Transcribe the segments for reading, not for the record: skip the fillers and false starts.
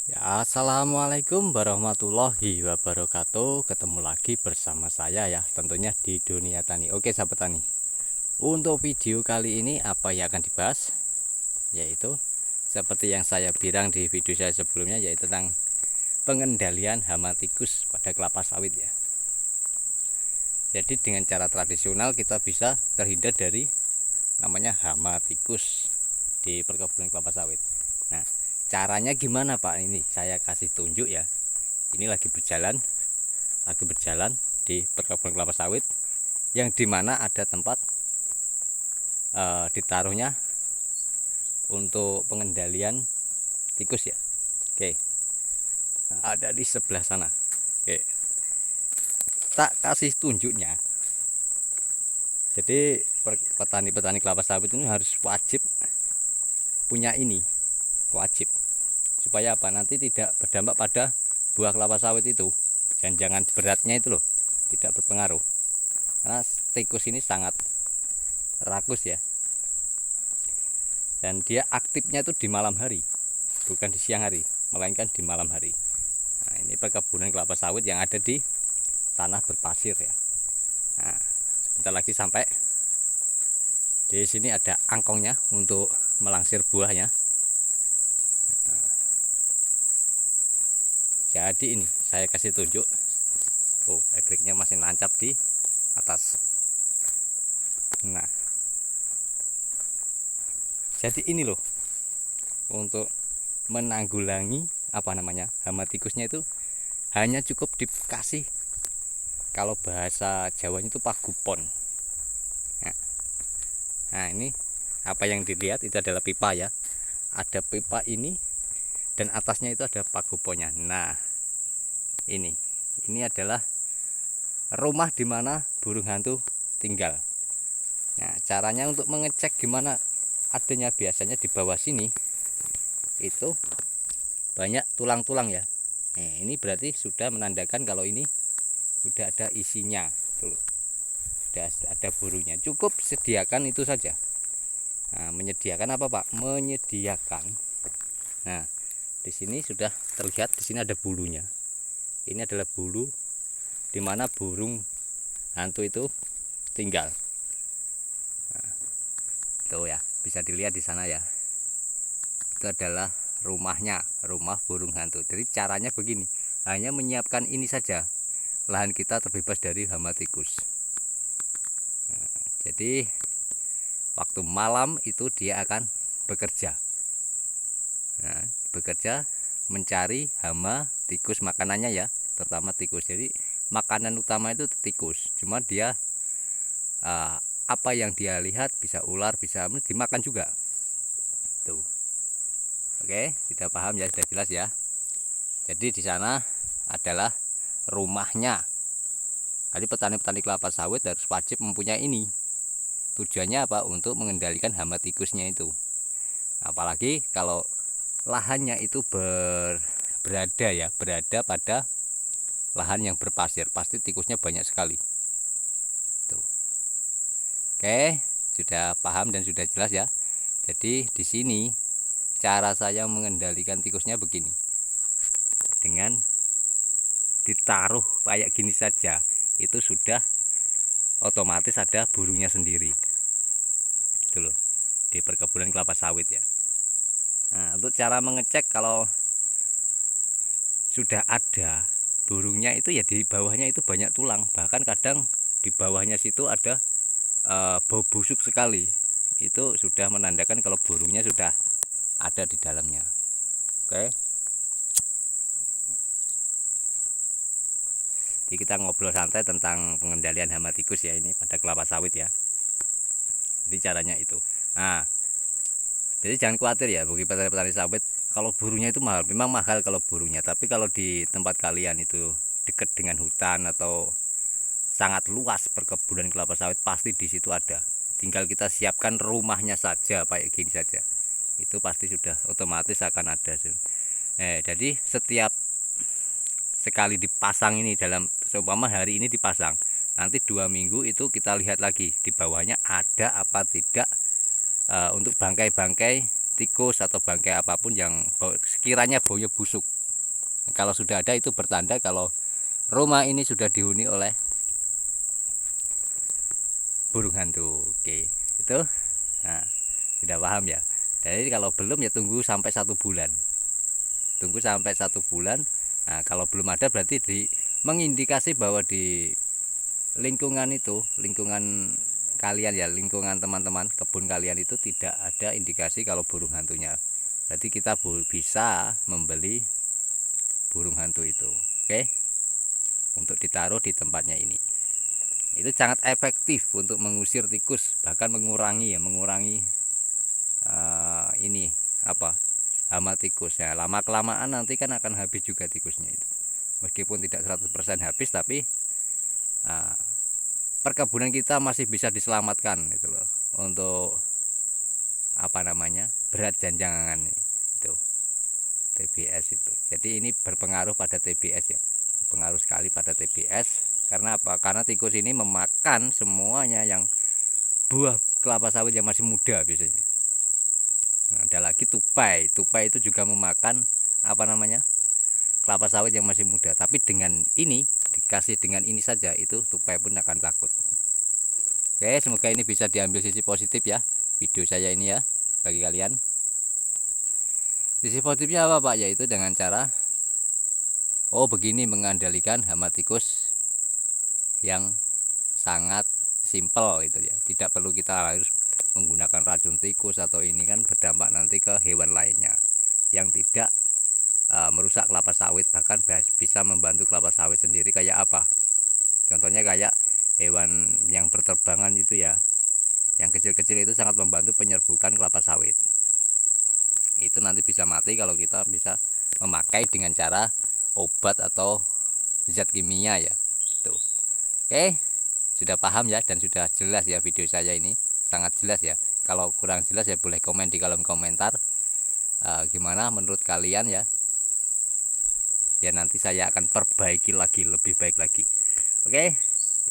Ya, assalamualaikum warahmatullahi wabarakatuh. Ketemu lagi bersama saya ya, tentunya di dunia tani. Oke, sahabat tani. Untuk video kali ini apa yang akan dibahas? Yaitu seperti yang saya bilang di video saya sebelumnya, yaitu tentang pengendalian hama tikus pada kelapa sawit ya. Jadi dengan cara tradisional kita bisa terhindar dari namanya hama tikus di perkebunan kelapa sawit. Nah, caranya gimana Pak? Ini saya kasih tunjuk ya. Ini lagi berjalan di perkebunan kelapa sawit yang dimana ada tempat ditaruhnya untuk pengendalian tikus ya. Oke, nah, ada di sebelah sana. Oke, tak kasih tunjuknya. Jadi petani-petani kelapa sawit ini harus wajib punya ini, wajib, supaya apa, nanti tidak berdampak pada buah kelapa sawit itu. Jangan beratnya itu loh tidak berpengaruh, karena tikus ini sangat rakus ya, dan dia aktifnya itu di malam hari, bukan di siang hari, melainkan di malam hari. Nah, ini perkebunan kelapa sawit yang ada di tanah berpasir ya. Nah, sebentar lagi sampai. Di sini ada angkongnya untuk melangsir buahnya. Nah, jadi ini saya kasih tunjuk. Oh, egriknya masih nancap di atas. Nah, jadi ini loh, untuk menanggulangi apa namanya hama tikusnya itu hanya cukup dikasih, kalau bahasa Jawanya itu pagupon. Nah, ini apa yang dilihat itu adalah pipa ya, ada pipa ini, dan atasnya itu ada paguponnya. Nah, ini adalah rumah di mana burung hantu tinggal. Nah, caranya untuk mengecek gimana adanya, biasanya di bawah sini itu banyak tulang-tulang ya. Nah, ini berarti sudah menandakan kalau ini sudah ada isinya. Tuh, sudah ada burungnya. Cukup sediakan itu saja. Nah, menyediakan apa Pak? Menyediakan. Nah, di sini sudah terlihat, di sini ada bulunya. Ini adalah bulu di mana burung hantu itu tinggal. Nah, tuh ya, bisa dilihat di sana ya. Itu adalah rumahnya, rumah burung hantu. Jadi caranya begini, hanya menyiapkan ini saja, lahan kita terbebas dari hama tikus. Nah, jadi waktu malam itu dia akan bekerja. Nah, bekerja mencari hama tikus makanannya ya, terutama tikus. Jadi makanan utama itu tikus. Cuma dia apa yang dia lihat, bisa ular, bisa dimakan juga. Tuh. Oke, sudah paham ya, sudah jelas ya. Jadi di sana adalah rumahnya. Jadi petani-petani kelapa sawit harus wajib mempunyai ini. Tujuannya apa? Untuk mengendalikan hama tikusnya itu. Apalagi kalau lahannya itu berada pada lahan yang berpasir, pasti tikusnya banyak sekali. Tuh. Oke, sudah paham dan sudah jelas ya. Jadi di sini cara saya mengendalikan tikusnya begini. Dengan ditaruh kayak gini saja, itu sudah otomatis ada burungnya sendiri. Itu loh, di perkebunan kelapa sawit ya. Nah, untuk cara mengecek kalau sudah ada burungnya itu ya, di bawahnya itu banyak tulang, bahkan kadang di bawahnya situ ada bau busuk sekali. Itu sudah menandakan kalau burungnya sudah ada di dalamnya. Oke, jadi kita ngobrol santai tentang pengendalian hama tikus ya, ini pada kelapa sawit ya. Jadi caranya itu. Nah, jadi jangan khawatir ya bagi petani-petani sawit, kalau burungnya itu mahal. Memang mahal kalau burungnya, tapi kalau di tempat kalian itu dekat dengan hutan atau sangat luas perkebunan kelapa sawit, pasti di situ ada. Tinggal kita siapkan rumahnya saja kayak gini saja, itu pasti sudah otomatis akan ada. Jadi setiap sekali dipasang ini, dalam seumpama hari ini dipasang, nanti 2 minggu itu kita lihat lagi di bawahnya ada apa tidak, untuk bangkai-bangkai tikus atau bangkai apapun yang sekiranya baunya busuk. Kalau sudah ada itu bertanda kalau rumah ini sudah dihuni oleh burung hantu. Oke, itu nah, sudah paham ya. Jadi kalau belum ya tunggu sampai 1 bulan. Tunggu sampai 1 bulan. Nah, kalau belum ada berarti mengindikasi bahwa di lingkungan itu, lingkungan kalian ya, lingkungan teman-teman kebun kalian itu tidak ada indikasi kalau burung hantunya. Berarti kita bisa membeli burung hantu itu. Oke. Untuk ditaruh di tempatnya ini. Itu sangat efektif untuk mengusir tikus, bahkan mengurangi ini apa? Hama tikus ya. Lama kelamaan nanti kan akan habis juga tikusnya itu. Meskipun tidak 100% habis, tapi perkebunan kita masih bisa diselamatkan itu loh, untuk apa namanya, berat janjangan itu TBS itu. Jadi ini berpengaruh pada TBS ya, pengaruh sekali pada TBS. Karena apa? Karena tikus ini memakan semuanya yang buah kelapa sawit yang masih muda biasanya. Nah, ada lagi tupai. Tupai itu juga memakan apa namanya, kelapa sawit yang masih muda. Tapi dengan ini, dikasih dengan ini saja, itu tupai pun akan takut. Oke, semoga ini bisa diambil sisi positif ya, video saya ini ya, bagi kalian. Sisi positifnya apa Pak? Yaitu dengan cara begini mengendalikan hama tikus yang sangat simpel itu ya. Tidak perlu kita harus menggunakan racun tikus atau ini kan berdampak nanti ke hewan lainnya yang tidak merusak kelapa sawit, bahkan bisa membantu kelapa sawit sendiri. Kayak apa? Contohnya kayak hewan yang berterbangan itu ya, yang kecil-kecil itu sangat membantu penyerbukan kelapa sawit. Itu nanti bisa mati kalau kita bisa memakai dengan cara obat atau zat kimia ya. Tuh. Oke, sudah paham ya dan sudah jelas ya video saya ini, sangat jelas ya. Kalau kurang jelas ya boleh komen di kolom komentar. Gimana menurut kalian ya? Ya nanti saya akan perbaiki lagi, lebih baik lagi. Oke,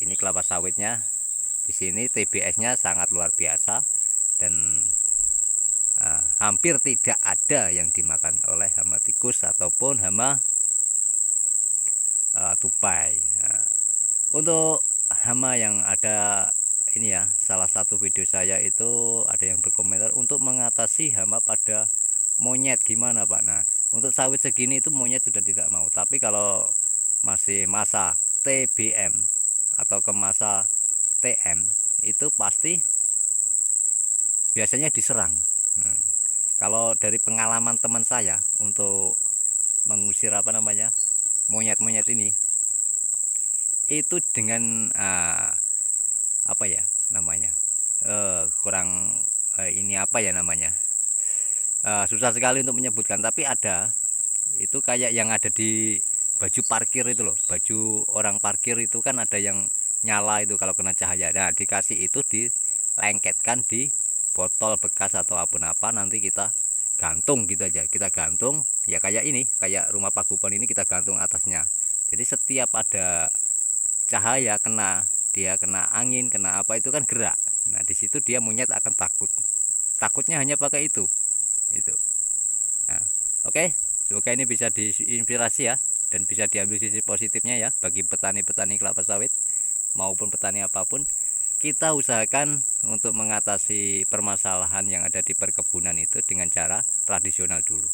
ini kelapa sawitnya. Di sini TBS-nya sangat luar biasa dan hampir tidak ada yang dimakan oleh hama tikus ataupun hama tupai. Untuk hama yang ada ini ya, salah satu video saya itu ada yang berkomentar untuk mengatasi hama pada monyet gimana Pak. Nah, untuk sawit segini itu monyet sudah tidak mau, tapi kalau masih masa TBM atau ke masa TM itu pasti biasanya diserang. Kalau dari pengalaman teman saya untuk mengusir apa namanya, monyet-monyet ini, itu dengan apa ya namanya, kurang ini apa ya namanya, susah sekali untuk menyebutkan. Tapi ada itu kayak yang ada di baju parkir itu loh, baju orang parkir itu kan ada yang nyala itu kalau kena cahaya. Nah, dikasih itu dilengketkan di botol bekas atau apa nanti kita gantung gitu aja, kita gantung ya kayak ini, kayak rumah pagupon ini kita gantung atasnya. Jadi setiap ada cahaya kena, dia kena angin, kena apa itu kan gerak. Nah, di situ dia monyet akan takut. Takutnya hanya pakai itu. Nah, oke, semoga ini bisa diinspirasi ya dan bisa diambil sisi positifnya ya bagi petani-petani kelapa sawit maupun petani apapun. Kita usahakan untuk mengatasi permasalahan yang ada di perkebunan itu dengan cara tradisional dulu,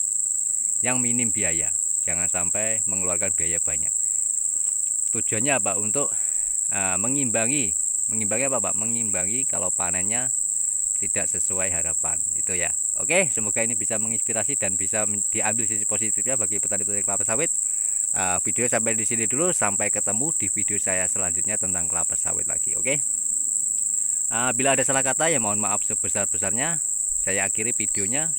yang minim biaya, jangan sampai mengeluarkan biaya banyak. Tujuannya apa? Untuk mengimbangi apa Pak? Mengimbangi kalau panennya tidak sesuai harapan itu ya. Oke, semoga ini bisa menginspirasi dan bisa diambil sisi positifnya bagi petani-petani kelapa sawit. Video sampai di sini dulu, sampai ketemu di video saya selanjutnya tentang kelapa sawit lagi. Oke. Bila ada salah kata ya mohon maaf sebesar-besarnya. Saya akhiri videonya.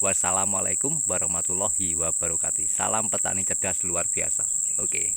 Wassalamualaikum warahmatullahi wabarakatuh. Salam petani cerdas luar biasa. Oke.